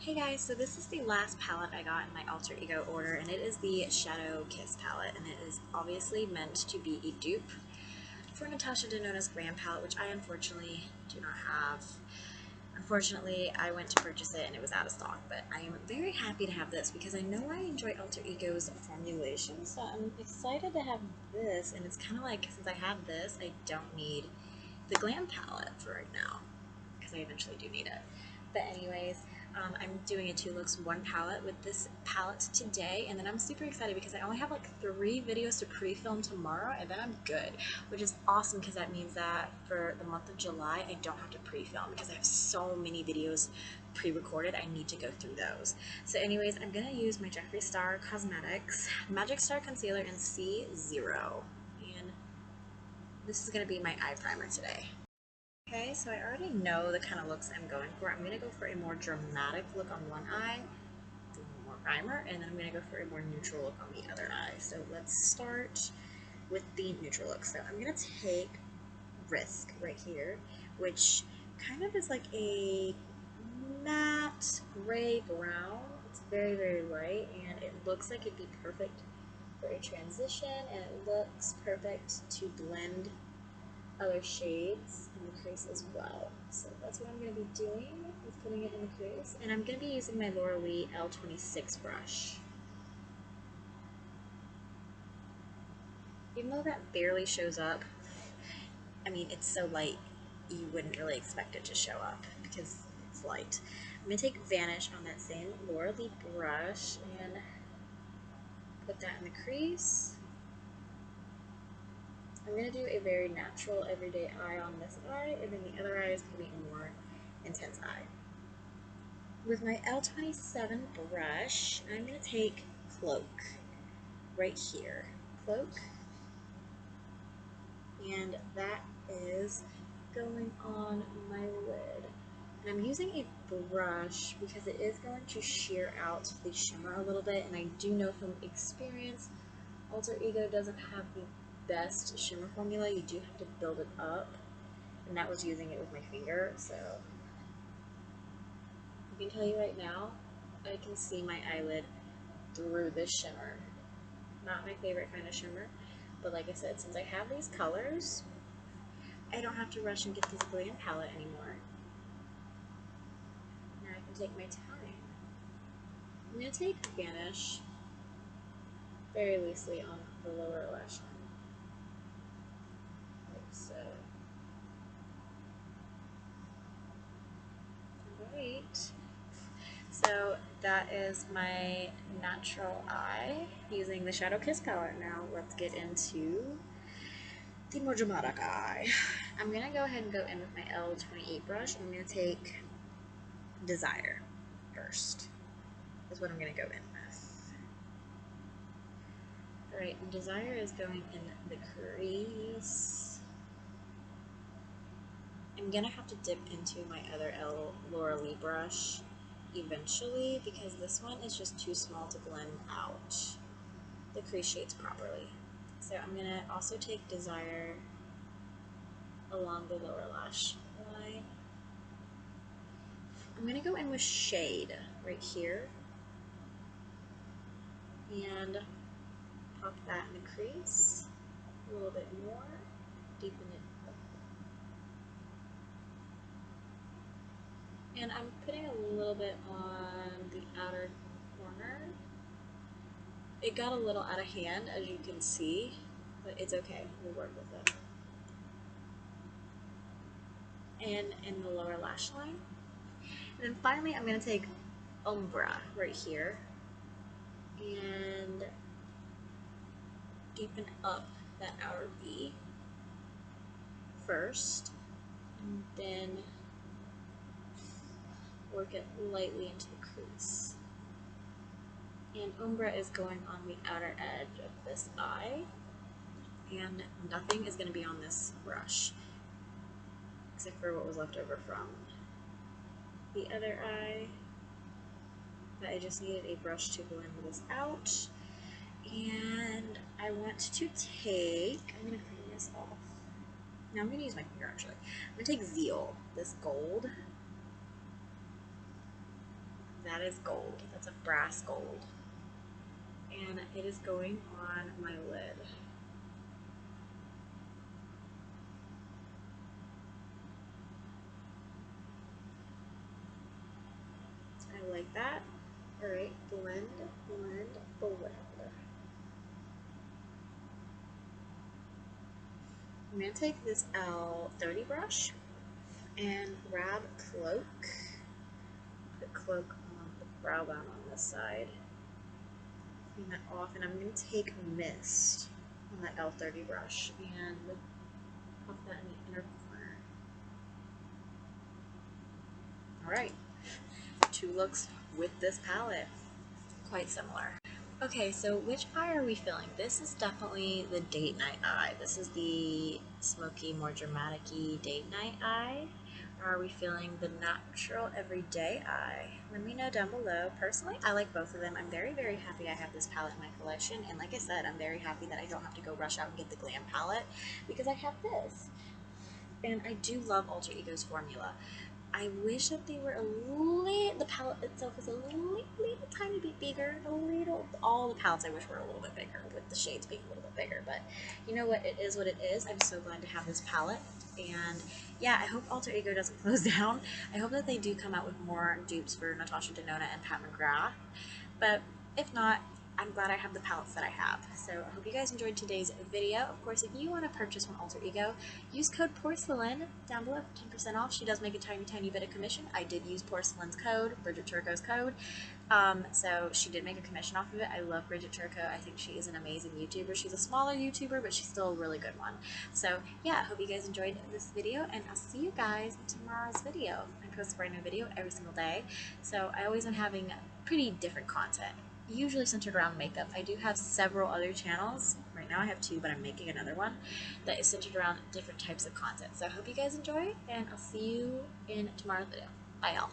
Hey guys, so this is the last palette I got in my alter ego order, and it is the Shadow Kiss palette, and it is obviously meant to be a dupe for Natasha Denona's Glam palette, which I unfortunately do not have. Unfortunately, I went to purchase it and it was out of stock, but I am very happy to have this because I know I enjoy alter ego's formulation, so I'm excited to have this, and it's kind of like, since I have this, I don't need the Glam palette for right now, because I eventually do need it. But anyways, I'm doing a 2 looks 1 palette with this palette today, and then I'm super excited because I only have like 3 videos to pre-film tomorrow, and then I'm good, which is awesome because that means that for the month of July I don't have to pre-film because I have so many videos pre-recorded. I need to go through those. So anyways, I'm gonna use my Jeffree Star Cosmetics Magic Star Concealer in C0, and this is gonna be my eye primer today. Okay, so I already know the kind of looks I'm going for. I'm going to go for a more dramatic look on one eye, more primer, and then I'm going to go for a more neutral look on the other eye. So let's start with the neutral look. So I'm going to take Risk right here, which kind of is like a matte gray brown. It's very, very light, and it looks like it'd be perfect for a transition, and it looks perfect to blend other shades in the crease as well. So that's what I'm going to be doing, is putting it in the crease. And I'm going to be using my Laura Lee L26 brush. Even though that barely shows up, I mean, it's so light, you wouldn't really expect it to show up because it's light. I'm going to take Vanish on that same Laura Lee brush and put that in the crease. I'm going to do a very natural, everyday eye on this eye, and then the other eye is going to be a more intense eye. With my L27 brush, I'm going to take Cloak right here. Cloak. And that is going on my lid. And I'm using a brush because it is going to sheer out the shimmer a little bit, and I do know from experience, Alter Ego doesn't have the best shimmer formula. You do have to build it up, and that was using it with my finger, so I can tell you right now, I can see my eyelid through this shimmer. Not my favorite kind of shimmer, but like I said, since I have these colors, I don't have to rush and get this Glam palette anymore. Now I can take my time. I'm going to take Vanish very loosely on the lower lash line, like so. Alright, so that is my natural eye using the Shadow Kiss palette. Now let's get into the more dramatic eye. I'm going to go ahead and go in with my L28 brush. I'm going to take Desire first. Is what I'm going to go in with. Alright, Desire is going in the crease. I'm going to have to dip into my other Laura Lee brush eventually because this one is just too small to blend out the crease shades properly. So I'm going to also take Desire along the lower lash line. I'm going to go in with Shade right here and pop that in the crease a little bit more, deepen it up. And I'm putting a little bit on the outer corner. It got a little out of hand, as you can see, but it's okay. We'll work with it. And in the lower lash line. And then finally, I'm going to take Umbra right here and deepen up that outer V first, and then work it lightly into the crease. And Umbra is going on the outer edge of this eye, and nothing is going to be on this brush except for what was left over from the other eye. But I just needed a brush to blend this out. And I want to take, I'm going to clean this off. Now I'm going to use my finger actually. I'm going to take Zeal, this gold. That is gold. That's a brass gold. And it is going on my lid. I like that. Alright, blend, blend, blend. I'm going to take this L30 brush and grab Cloak. Put Cloak on the brow bone on this side. Clean that off, and I'm going to take Mist on that L30 brush and pop that in the inner corner. Alright, two looks with this palette. Quite similar. Okay, so which eye are we feeling? This is definitely the date night eye. This is the smoky, more dramatic-y date night eye. Or are we feeling the natural, everyday eye? Let me know down below. Personally, I like both of them. I'm very, very happy I have this palette in my collection. And like I said, I'm very happy that I don't have to go rush out and get the Glam palette because I have this. And I do love Alter Ego's formula. I wish that they were a little, the palette itself was a little tiny bit bigger, all the palettes I wish were a little bit bigger, with the shades being a little bit bigger, but you know what, it is what it is. I'm so glad to have this palette, and yeah, I hope Alter Ego doesn't close down. I hope that they do come out with more dupes for Natasha Denona and Pat McGrath, but if not, I'm glad I have the palettes that I have. So I hope you guys enjoyed today's video. Of course, if you want to purchase from Alter Ego, use code Porcelain down below for 10% off. She does make a tiny bit of commission. I did use Porcelain's code, Bridget Turco's code. So she did make a commission off of it. I love Bridget Turco. I think she is an amazing YouTuber. She's a smaller YouTuber, but she's still a really good one. So yeah, I hope you guys enjoyed this video, and I'll see you guys in tomorrow's video. I post a brand new video every single day. So I always am having pretty different content, usually centered around makeup. I do have several other channels. Right now I have two, but I'm making another one that is centered around different types of content. So I hope you guys enjoy, and I'll see you in tomorrow's video. Bye, y'all.